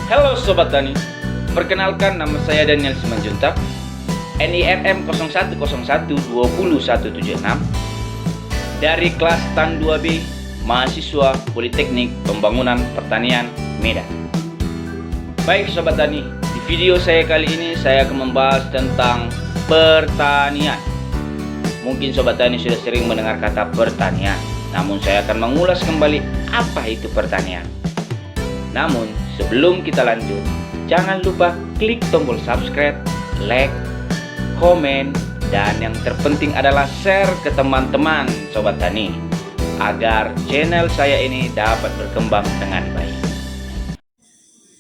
Halo Sobat Tani, perkenalkan nama saya Daniel Simanjuntak, NIMM 0101200176 dari kelas TAN 2B, mahasiswa Politeknik Pembangunan Pertanian Medan. Baik Sobat Tani, di video saya kali ini saya akan membahas tentang pertanian. Mungkin Sobat Tani sudah sering mendengar kata pertanian, namun saya akan mengulas kembali apa itu pertanian. Namun sebelum kita lanjut, jangan lupa klik tombol subscribe, like, komen, dan yang terpenting adalah share ke teman-teman Sobat Tani agar channel saya ini dapat berkembang dengan baik.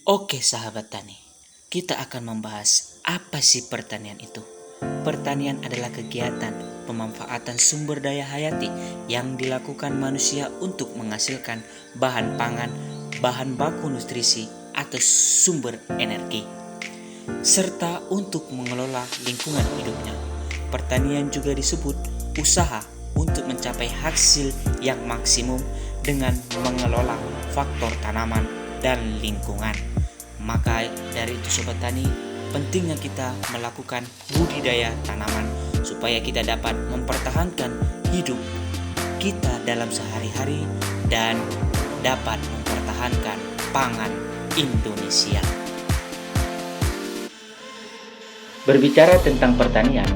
Oke sahabat tani, kita akan membahas apa sih pertanian itu. Pertanian adalah kegiatan pemanfaatan sumber daya hayati yang dilakukan manusia untuk menghasilkan bahan pangan, bahan baku nutrisi atau sumber energi, serta untuk mengelola lingkungan hidupnya. Pertanian juga disebut usaha untuk mencapai hasil yang maksimum dengan mengelola faktor tanaman dan lingkungan. Maka dari itu Sobat Tani, pentingnya kita melakukan budidaya tanaman supaya kita dapat mempertahankan hidup kita dalam sehari-hari dan dapat mempertahankan pangan Indonesia. Berbicara tentang pertanian,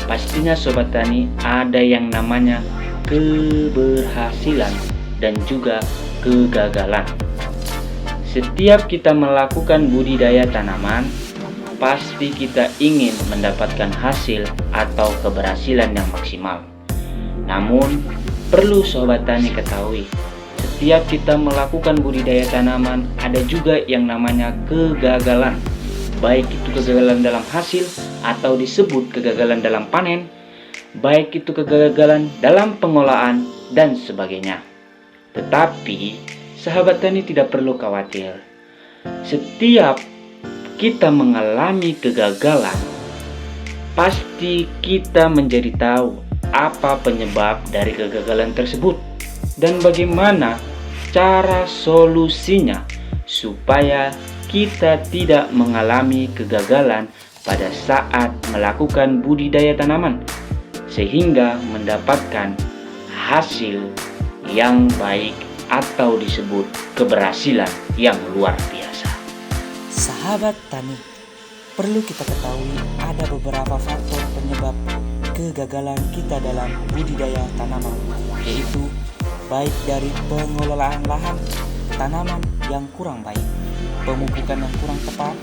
pastinya Sobat Tani ada yang namanya keberhasilan dan juga kegagalan. Setiap kita melakukan budidaya tanaman, pasti kita ingin mendapatkan hasil atau keberhasilan yang maksimal. Namun, perlu Sobat Tani ketahui, setiap kita melakukan budidaya tanaman ada juga yang namanya kegagalan. Baik itu kegagalan dalam hasil atau disebut kegagalan dalam panen, baik itu kegagalan dalam pengolahan dan sebagainya. Tetapi sahabat tani tidak perlu khawatir. Setiap kita mengalami kegagalan, pasti kita menjadi tahu apa penyebab dari kegagalan tersebut dan bagaimana cara solusinya supaya kita tidak mengalami kegagalan pada saat melakukan budidaya tanaman sehingga mendapatkan hasil yang baik atau disebut keberhasilan yang luar biasa. Sahabat tani, perlu kita ketahui ada beberapa faktor penyebab kegagalan kita dalam budidaya tanaman, yaitu baik dari pengelolaan lahan, tanaman yang kurang baik, pemupukan yang kurang tepat,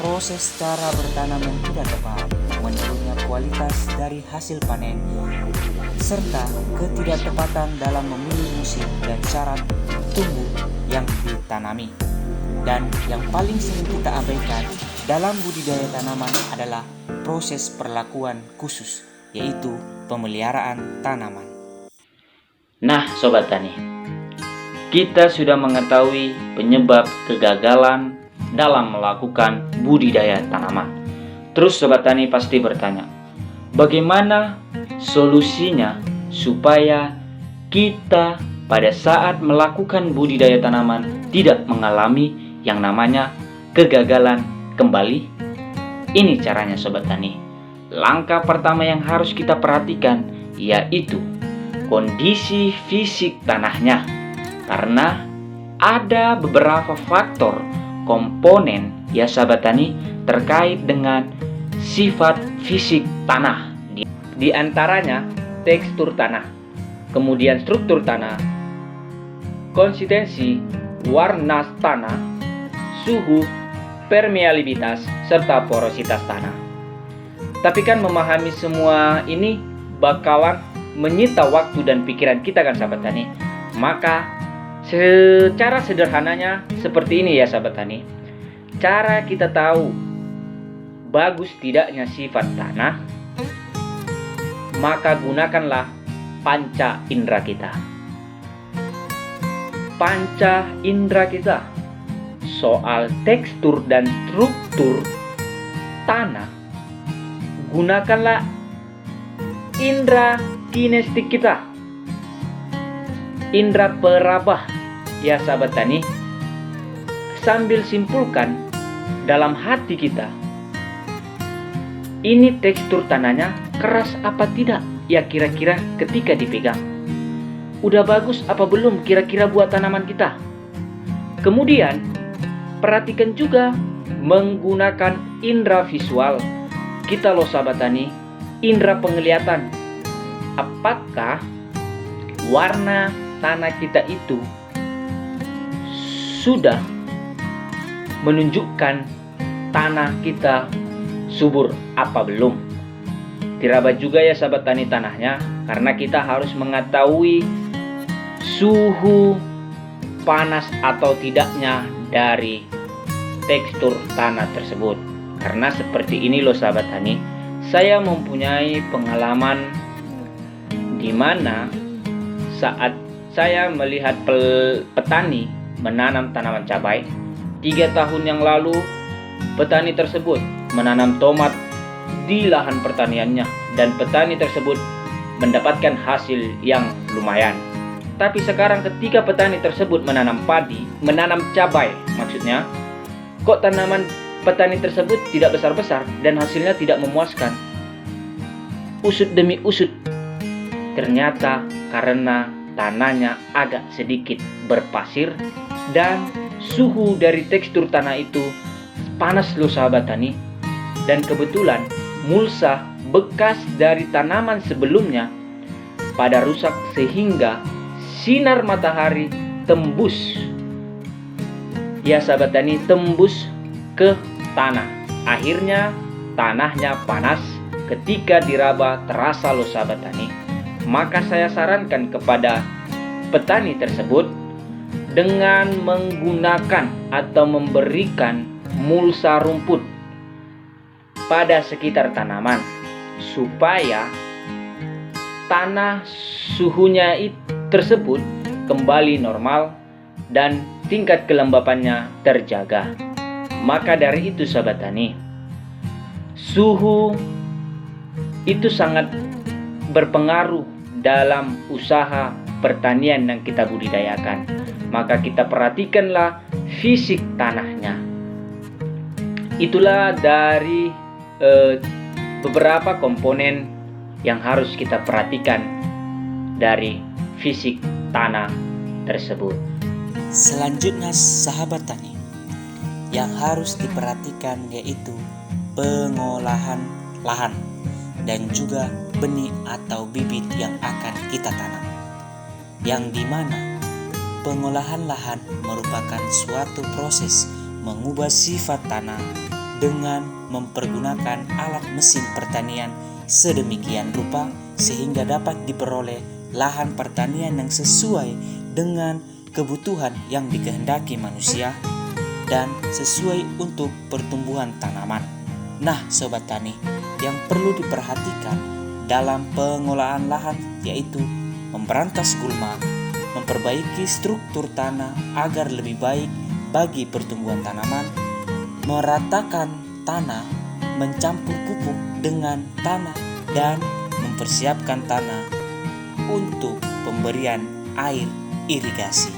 proses cara bertanam yang tidak tepat, menurunnya kualitas dari hasil panen, serta ketidaktepatan dalam memilih musim dan syarat tumbuh yang ditanami. Dan yang paling sering kita abaikan dalam budidaya tanaman adalah proses perlakuan khusus, yaitu pemeliharaan tanaman. Nah Sobat Tani, kita sudah mengetahui penyebab kegagalan dalam melakukan budidaya tanaman. Terus Sobat Tani pasti bertanya, bagaimana solusinya supaya kita pada saat melakukan budidaya tanaman tidak mengalami yang namanya kegagalan kembali? Ini caranya Sobat Tani. Langkah pertama yang harus kita perhatikan yaitu kondisi fisik tanahnya, karena ada beberapa faktor komponen ya Sahabat Tani terkait dengan sifat fisik tanah. Di antaranya tekstur tanah, kemudian struktur tanah, konsistensi, warna tanah, suhu, permeabilitas, serta porositas tanah. Tapi kan memahami semua ini bakalan menyita waktu dan pikiran kita kan Sahabat Tani. Maka secara sederhananya seperti ini ya Sahabat Tani. Cara kita tahu bagus tidaknya sifat tanah, maka gunakanlah panca indera kita. Panca indera kita soal tekstur dan struktur tanah, gunakanlah indera kinestetik kita, indera peraba ya Sahabat Tani. sambil simpulkan dalam hati kita, ini tekstur tanahnya keras apa tidak ya kira-kira ketika dipegang. Udah bagus apa belum kira-kira buat tanaman kita. Kemudian perhatikan juga menggunakan indera visual kita loh sahabat tani, indera penglihatan. Apakah warna tanah kita itu sudah menunjukkan tanah kita subur apa belum? Diraba juga ya sahabat tani tanahnya, karena kita harus mengetahui suhu panas atau tidaknya dari tekstur tanah tersebut. Karena seperti ini loh sahabat tani, saya mempunyai pengalaman di mana saat saya melihat petani menanam tanaman cabai 3 tahun yang lalu, petani tersebut menanam tomat di lahan pertaniannya dan petani tersebut mendapatkan hasil yang lumayan. Tapi sekarang ketika petani tersebut menanam cabai maksudnya, kok tanaman petani tersebut tidak besar-besar dan hasilnya tidak memuaskan. Usut demi usut, ternyata karena tanahnya agak sedikit berpasir dan suhu dari tekstur tanah itu panas loh sahabat tani. Dan kebetulan mulsa bekas dari tanaman sebelumnya pada rusak sehingga sinar matahari tembus, ya sahabat tani, tembus ke tanah. Akhirnya tanahnya panas, ketika diraba terasa loh sahabat tani. Maka saya sarankan kepada petani tersebut dengan menggunakan atau memberikan mulsa rumput pada sekitar tanaman supaya tanah suhunya tersebut kembali normal dan tingkat kelembapannya terjaga. Maka dari itu sahabat tani, suhu itu sangat berpengaruh dalam usaha pertanian yang kita budidayakan. Maka kita perhatikanlah fisik tanahnya. Itulah dari beberapa komponen yang harus kita perhatikan dari fisik tanah tersebut. Selanjutnya sahabat tani, yang harus diperhatikan yaitu pengolahan lahan dan juga benih atau bibit yang akan kita tanam. Yang dimana pengolahan lahan merupakan suatu proses mengubah sifat tanah dengan mempergunakan alat mesin pertanian sedemikian rupa sehingga dapat diperoleh lahan pertanian yang sesuai dengan kebutuhan yang dikehendaki manusia dan sesuai untuk pertumbuhan tanaman. Nah sobat tani, yang perlu diperhatikan dalam pengolahan lahan yaitu memberantas gulma, memperbaiki struktur tanah agar lebih baik bagi pertumbuhan tanaman, meratakan tanah, mencampur pupuk dengan tanah dan mempersiapkan tanah untuk pemberian air irigasi.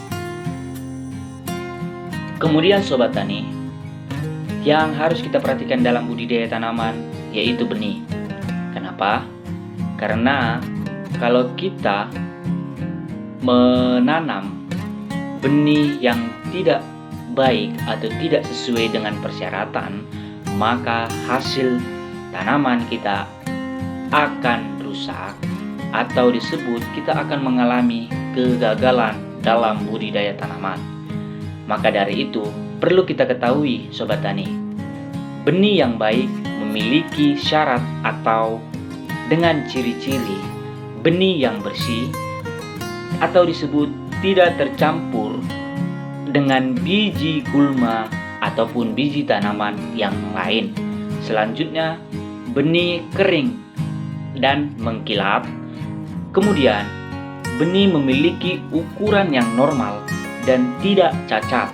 Kemudian sobat tani, yang harus kita perhatikan dalam budidaya tanaman yaitu benih. Kenapa? Karena kalau kita menanam benih yang tidak baik atau tidak sesuai dengan persyaratan, maka hasil tanaman kita akan rusak atau disebut kita akan mengalami kegagalan dalam budidaya tanaman. Maka dari itu perlu kita ketahui sobat tani, benih yang baik memiliki syarat atau dengan ciri-ciri benih yang bersih atau disebut tidak tercampur dengan biji gulma ataupun biji tanaman yang lain. Selanjutnya, benih kering dan mengkilap. Kemudian, benih memiliki ukuran yang normal dan tidak cacat.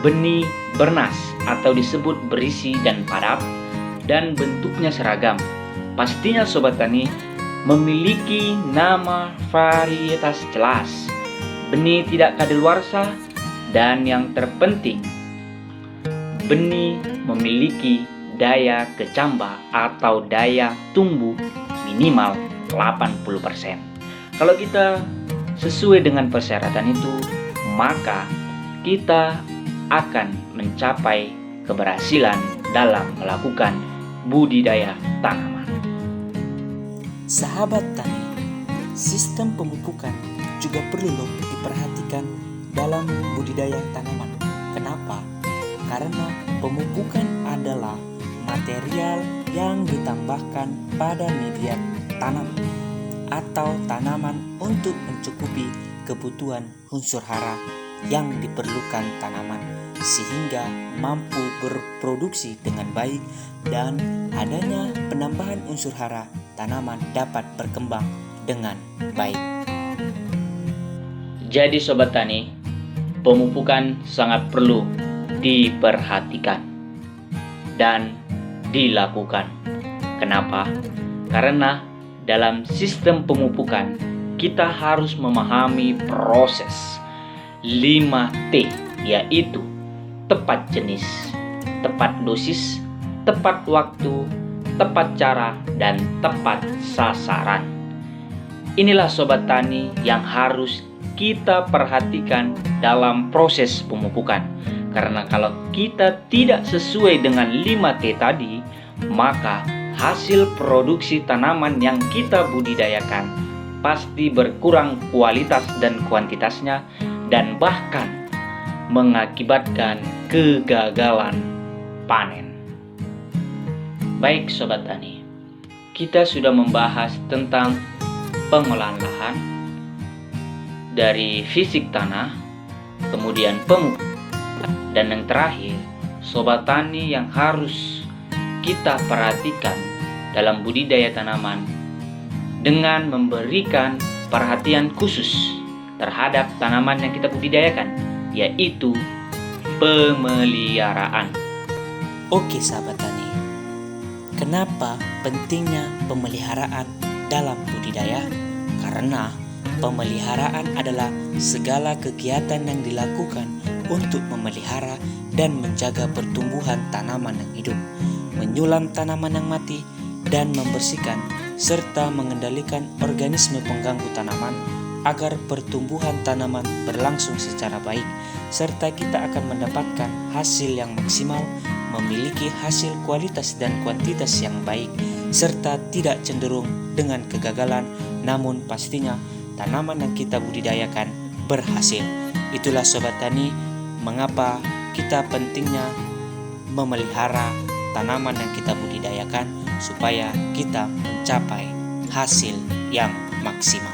Benih bernas atau disebut berisi dan padat dan bentuknya seragam. Pastinya sobat tani memiliki nama varietas jelas. Benih tidak kadaluarsa dan yang terpenting benih memiliki daya kecambah atau daya tumbuh minimal 80%. Kalau kita sesuai dengan persyaratan itu, maka kita akan mencapai keberhasilan dalam melakukan budidaya tanaman. Sahabat tani, sistem pemupukan juga perlu loh diperhatikan dalam budidaya tanaman. Kenapa? Karena pemupukan adalah material yang ditambahkan pada media tanam atau tanaman untuk mencukupi kebutuhan unsur hara yang diperlukan tanaman sehingga mampu berproduksi dengan baik, dan adanya penambahan unsur hara tanaman dapat berkembang dengan baik. Jadi sobat tani, pemupukan sangat perlu diperhatikan dan dilakukan. Kenapa? Karena dalam sistem pemupukan kita harus memahami proses 5T, yaitu tepat jenis, tepat dosis, tepat waktu, tepat cara, dan tepat sasaran. Inilah sobat tani yang harus kita perhatikan dalam proses pemupukan. Karena kalau kita tidak sesuai dengan 5T tadi, maka hasil produksi tanaman yang kita budidayakan pasti berkurang kualitas dan kuantitasnya, dan bahkan mengakibatkan kegagalan panen. Baik sobat tani, kita sudah membahas tentang pengolahan lahan, dari fisik tanah, kemudian pemupukan, dan yang terakhir, sobat tani yang harus kita perhatikan dalam budidaya tanaman dengan memberikan perhatian khusus terhadap tanaman yang kita budidayakan, yaitu pemeliharaan. Oke sahabat tani, kenapa pentingnya pemeliharaan dalam budidaya? Karena pemeliharaan adalah segala kegiatan yang dilakukan untuk memelihara dan menjaga pertumbuhan tanaman yang hidup, menyulam tanaman yang mati, dan membersihkan serta mengendalikan organisme pengganggu tanaman agar pertumbuhan tanaman berlangsung secara baik, serta kita akan mendapatkan hasil yang maksimal, memiliki hasil kualitas dan kuantitas yang baik, serta tidak cenderung dengan kegagalan, namun pastinya tanaman yang kita budidayakan berhasil. Itulah sobat tani, mengapa kita pentingnya memelihara tanaman yang kita budidayakan supaya kita mencapai hasil yang maksimal.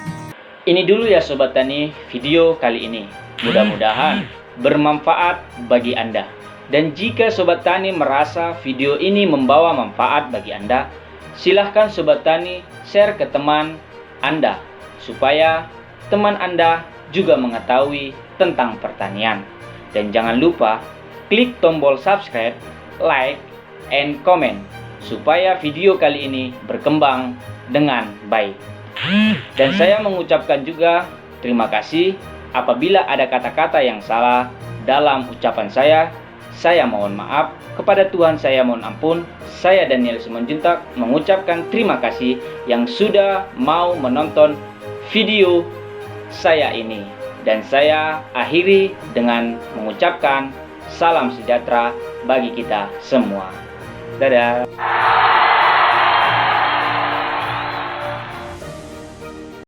Ini dulu ya sobat tani video kali ini. Mudah-mudahan bermanfaat bagi Anda. Dan jika sobat tani merasa video ini membawa manfaat bagi Anda, silahkan sobat tani share ke teman Anda supaya teman Anda juga mengetahui tentang pertanian. Dan jangan lupa klik tombol subscribe, like, and comment supaya video kali ini berkembang dengan baik. Dan saya mengucapkan juga terima kasih apabila ada kata-kata yang salah dalam ucapan saya mohon maaf. Kepada Tuhan saya mohon ampun. Saya Daniel Simanjuntak mengucapkan terima kasih yang sudah mau menonton video saya ini. Dan saya akhiri dengan mengucapkan salam sejahtera bagi kita semua. Dadah.